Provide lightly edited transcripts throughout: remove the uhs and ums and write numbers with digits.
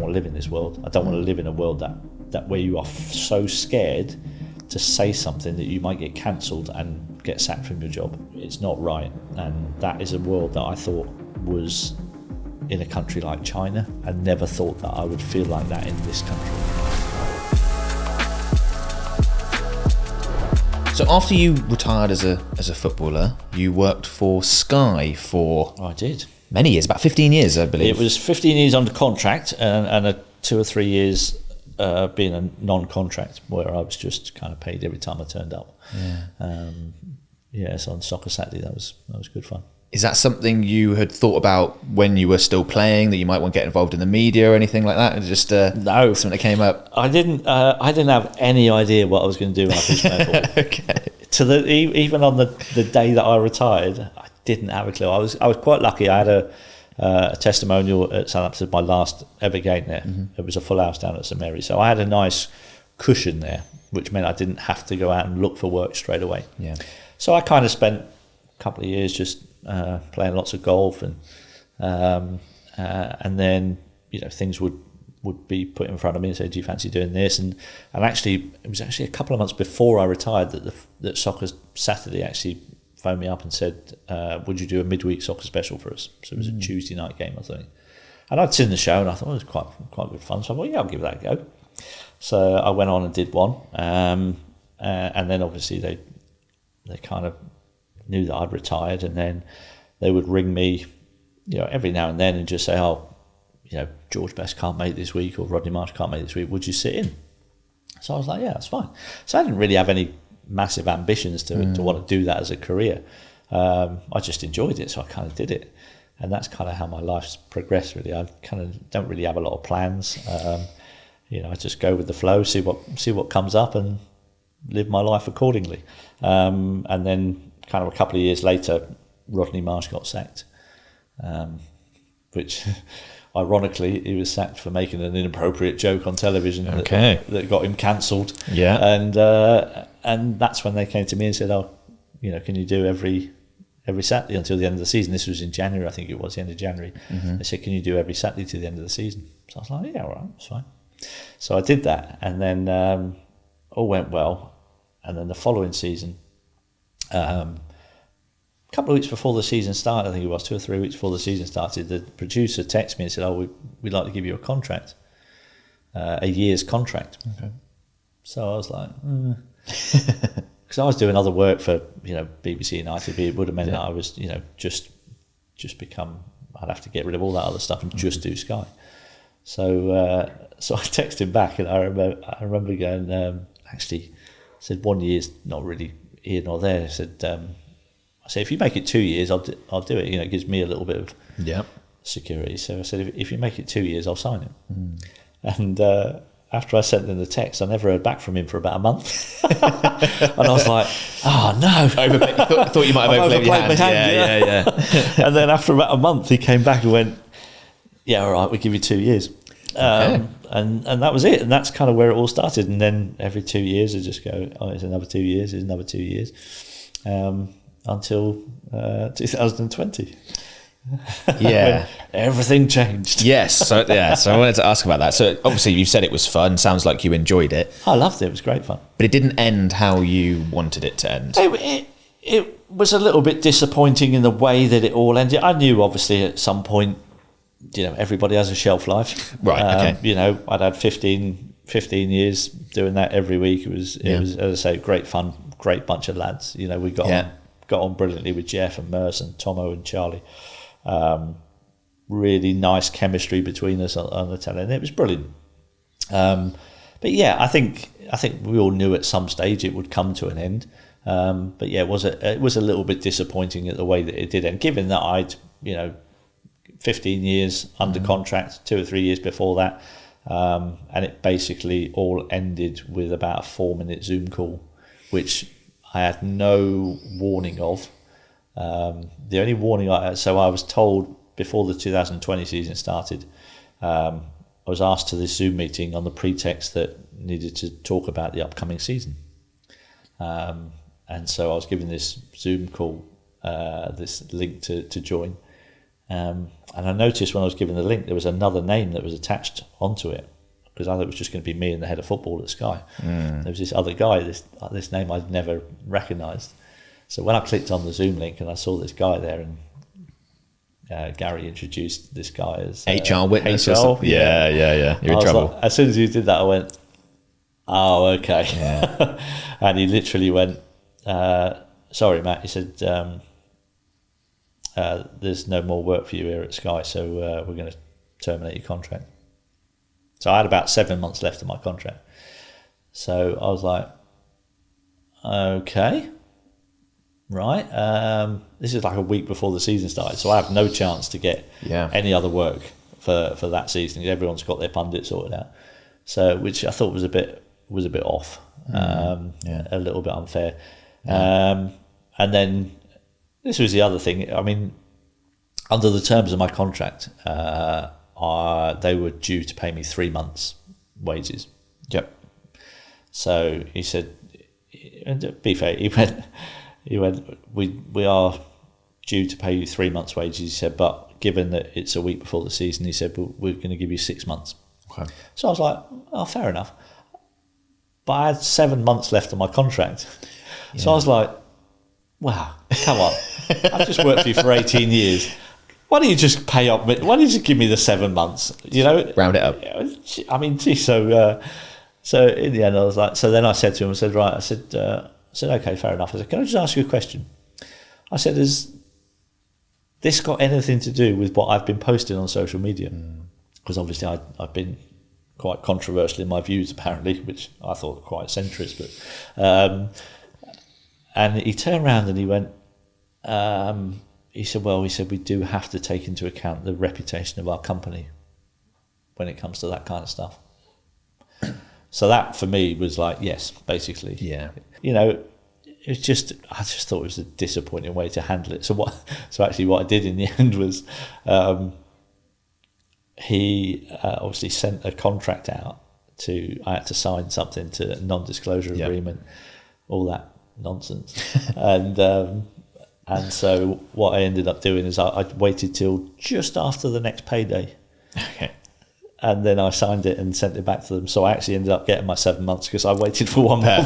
want to live in this world. I don't want to live in a world that where you are so scared to say something that you might get cancelled and get sacked from your job. It's not right. And that is a world that I thought was in a country like China. I never thought that I would feel like that in this country. So after you retired as a footballer, you worked for Sky for... I did. Many years, about 15 years, I believe. It was 15 years under contract and a 2 or 3 years being a non-contract, where I was just kind of paid every time I turned up. So on Soccer Saturday, that was good fun. Is that something you had thought about when you were still playing, that you might want to get involved in the media or anything like that? Just no, something that came up. I didn't have any idea what I was going to do when I finished playing football. Okay. Even on the day that I retired, I didn't have a clue. I was quite lucky. I had a testimonial at Southampton, my last ever game there. Mm-hmm. It was a full house down at St Mary's, so I had a nice cushion there, which meant I didn't have to go out and look for work straight away. Yeah. So I kind of spent a couple of years just playing lots of golf, and then things would be put in front of me and say, "Do you fancy doing this?" And actually, it was actually a couple of months before I retired that Soccer Saturday actually phoned me up and said, "Would you do a midweek soccer special for us?" So it was a Tuesday night game, I think. And I'd seen the show and I thought it was quite good fun. So I thought, yeah, I'll give that a go. So I went on and did one, and then obviously they kind of knew that I'd retired, and then they would ring me, every now and then and just say, "Oh, George Best can't make this week, or Rodney Marsh can't make this week. Would you sit in?" So I was like, "Yeah, that's fine." So I didn't really have any massive ambitions to want to do that as a career. I just enjoyed it, so I kind of did it, and that's kind of how my life's progressed. Really, I kind of don't really have a lot of plans. I just go with the flow, see what comes up, and live my life accordingly. And then, kind of a couple of years later, Rodney Marsh got sacked, which. Ironically, he was sacked for making an inappropriate joke on television that got him cancelled. Yeah, and that's when they came to me and said, "Oh, can you do every Saturday until the end of the season?" This was in January, I think it was the end of January. Mm-hmm. They said, "Can you do every Saturday to the end of the season?" So I was like, "Yeah, all right, that's fine." So I did that, and then all went well. And then the following season, a couple of weeks before the season started, I think it was 2 or 3 weeks before the season started, the producer texted me and said, "Oh, we'd like to give you a contract, a year's contract." Okay. So I was like, because I was doing other work for BBC and ITV. It would have meant that I was just become. I'd have to get rid of all that other stuff and just do Sky. So I texted him back, and I remember going, actually, I said 1 year's not really here nor there. I said, "If you make it 2 years, I'll do it. It gives me a little bit of security." So I said, if you make it 2 years, I'll sign it. And after I sent them the text, I never heard back from him for about a month. And I was like, "Oh no!" Thought you might have overplayed your hand. Yeah. And then after about a month, he came back and went, "Yeah, all right, we'll give you 2 years." And that was it. And that's kind of where it all started. And then every 2 years, I just go, "Oh, it's another 2 years. It's another 2 years." Until 2020. Yeah. Everything changed. Yes. So I wanted to ask about that. So obviously you said it was fun. Sounds like you enjoyed it. I loved it. It was great fun. But it didn't end how you wanted it to end. It was a little bit disappointing in the way that it all ended. I knew obviously at some point, everybody has a shelf life. Right. Okay. I'd had 15 years doing that every week. It was, as I say, great fun, great bunch of lads. We got on brilliantly with Jeff and Merce and Tomo and Charlie. Really nice chemistry between us on the telly, and it was brilliant. But yeah, I think we all knew at some stage it would come to an end. But yeah, it was a little bit disappointing at the way that it did end, given that I'd 15 years under contract, 2 or 3 years before that, and it basically all ended with about a 4-minute Zoom call, which I had no warning of. The only warning I was told before the 2020 season started, I was asked to this Zoom meeting on the pretext that needed to talk about the upcoming season. And so I was given this Zoom call, this link to join. And I noticed when I was given the link, there was another name that was attached onto it, because I thought it was just going to be me and the head of football at Sky. There was this other guy, this name I'd never recognised. So when I clicked on the Zoom link and I saw this guy there, and Gary introduced this guy as HR witness. HR, yeah. You're in trouble. Like, as soon as he did that, I went, "Oh, okay." Yeah. And he literally went, "Sorry, Matt." He said, "There's no more work for you here at Sky, so we're going to terminate your contract." So I had about 7 months left of my contract. So I was like, "Okay, right." This is like a week before the season started, so I have no chance to get any other work for that season. Everyone's got their pundit sorted out. So, which I thought was a bit off, a little bit unfair. And then this was the other thing. I mean, under the terms of my contract, they were due to pay me 3 months' wages. Yep. So he said, and to be fair, he went, we are due to pay you 3 months' wages. He said, but given that it's a week before the season, he said, we're going to give you 6 months. Okay. So I was like, oh, fair enough. But I had 7 months left on my contract. Yeah. So I was like, wow, come on. I've just worked for you for 18 years. Why don't you just pay up? Why don't you just give me the 7 months? You know, round it up. I mean, gee, so in the end, I was like, so then I said to him, I said, okay, fair enough. I said, can I just ask you a question? I said, has this got anything to do with what I've been posting on social media? Because obviously I've been quite controversial in my views, apparently, which I thought were quite centrist. But and he turned around and he went, he said, we do have to take into account the reputation of our company when it comes to that kind of stuff. So that for me was like, yes, basically. Yeah. You know, I just thought it was a disappointing way to handle it. So actually what I did in the end was he obviously sent a contract out I had to sign something to a non-disclosure agreement, all that nonsense. And so what I ended up doing is I waited till just after the next payday. Okay. And then I signed it and sent it back to them. So I actually ended up getting my 7 months because I waited for one more.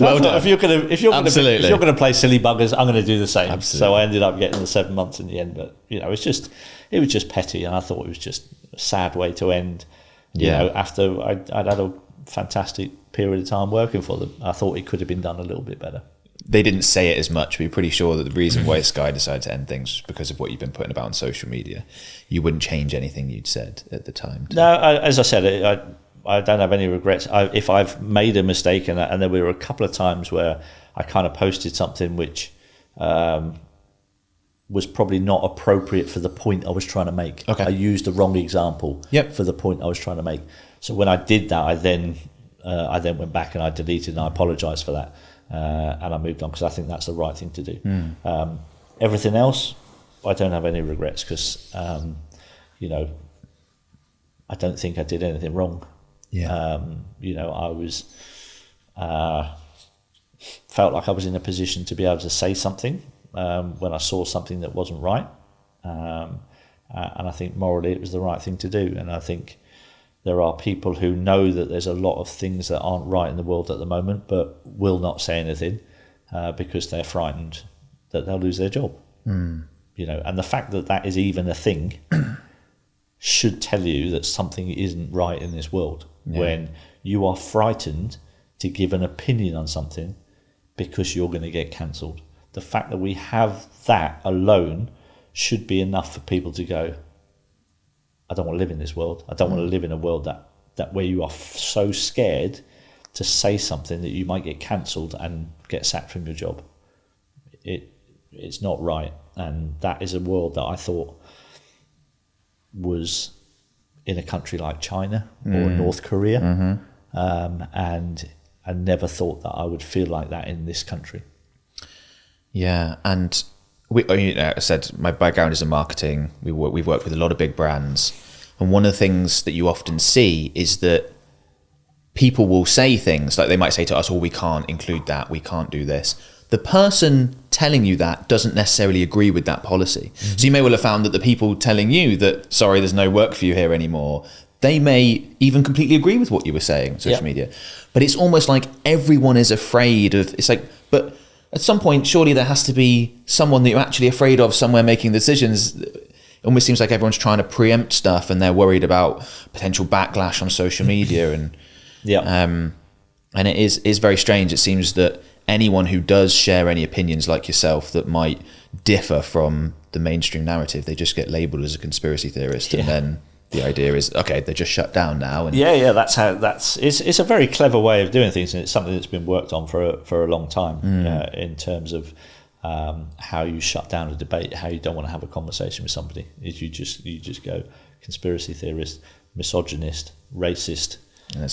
Well done. If you're going to play silly buggers, I'm going to do the same. Absolutely. So I ended up getting the 7 months in the end. But you know, it was just petty, and I thought it was just a sad way to end. You know, after I'd had a fantastic period of time working for them, I thought it could have been done a little bit better. They didn't say it as much, but you're pretty sure that the reason why Sky decided to end things was because of what you've been putting about on social media. You wouldn't change anything you'd said at the time. No, as I said, I don't have any regrets. If I've made a mistake, and there were a couple of times where I kind of posted something which was probably not appropriate for the point I was trying to make. Okay. I used the wrong example for the point I was trying to make. So when I did that, I then went back and I deleted and I apologised for that. And I moved on because I think that's the right thing to do. Everything else, I don't have any regrets because, you know, I don't think I did anything wrong. Yeah. You know, I was felt like I was in a position to be able to say something when I saw something that wasn't right, and I think morally it was the right thing to do. And I think there are people who know that there's a lot of things that aren't right in the world at the moment, but will not say anything because they're frightened that they'll lose their job. You know, and the fact that that is even a thing should tell you that something isn't right in this world. When you are frightened to give an opinion on something because you're going to get cancelled. The fact that we have that alone should be enough for people to go, I don't want to live in this world. I don't want to live in a world that where you are so scared to say something that you might get cancelled and get sacked from your job. It's not right. And that is a world that I thought was in a country like China or North Korea. And I never thought that I would feel like that in this country. Yeah, and I said my background is in marketing. We've worked with a lot of big brands, and one of the things that you often see is that people will say things like they might say to us, "Oh, we can't include that. We can't do this." the person telling you that doesn't necessarily agree with that policy. So you may well have found that the people telling you that, sorry, there's no work for you here anymore, they may even completely agree with what you were saying on social media. But it's almost like everyone is afraid of, it's like, but at some point, surely there has to be someone that you're actually afraid of somewhere making decisions. It almost seems like everyone's trying to preempt stuff and they're worried about potential backlash on social media. And and it is very strange. It seems that anyone who does share any opinions like yourself that might differ from the mainstream narrative, they just get labelled as a conspiracy theorist, and then the idea is, okay, they're just shut down now. And it's a very clever way of doing things, and it's something that's been worked on for a long time in terms of how you shut down a debate, how you don't want to have a conversation with somebody. Is you just go conspiracy theorist, misogynist, racist,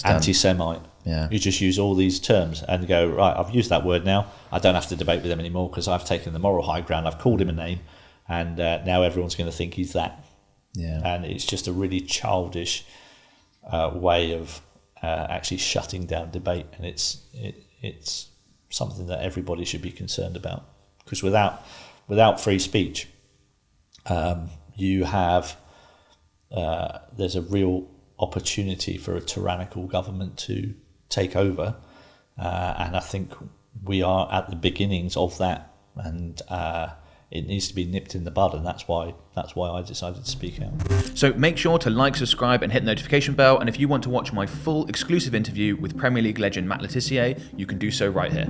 anti-Semite. Yeah. You just use all these terms and go, right, I've used that word now. I don't have to debate with them anymore because I've taken the moral high ground. I've called him a name, and now everyone's going to think he's that. Yeah. And it's just a really childish way of actually shutting down debate, and it's something that everybody should be concerned about, because without free speech, you have there's a real opportunity for a tyrannical government to take over, and I think we are at the beginnings of that, and it needs to be nipped in the bud, and that's why I decided to speak out. So make sure to like, subscribe and hit the notification bell, and if you want to watch my full exclusive interview with Premier League legend Matt Le Tissier, you can do so right here.